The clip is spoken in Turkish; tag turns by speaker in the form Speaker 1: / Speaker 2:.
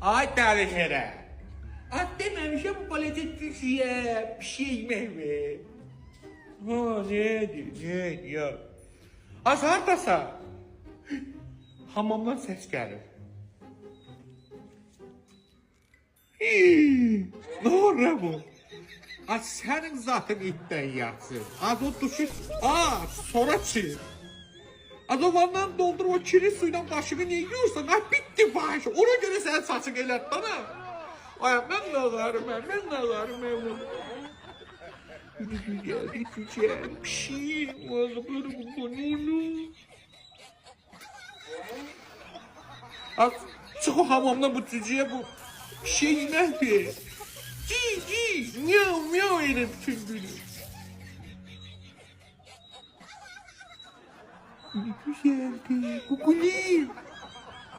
Speaker 1: Ay deli herif. At dememişim bu balete düşüye bir şey yemek. Ha ne ya. Azar tasa. Hamamdan ses gelir. Ne olur bu? Ay senin zaten itten yatsın. Az o duşu, sonra çiğ. Az o vandan doldur o kiri suyla başını niye yiyorsan, ay bitti baş. Ona göre sen saçın elet bana. Ay ben ne ağlarım ben ne ağlarım evim. Geldi güzel bir şey. Ağlarım bunu. Az çık o hamamdan bu cüceye bu şey yemek. Miau miau edin bütün günü. Ne güzeldi. Kukulim.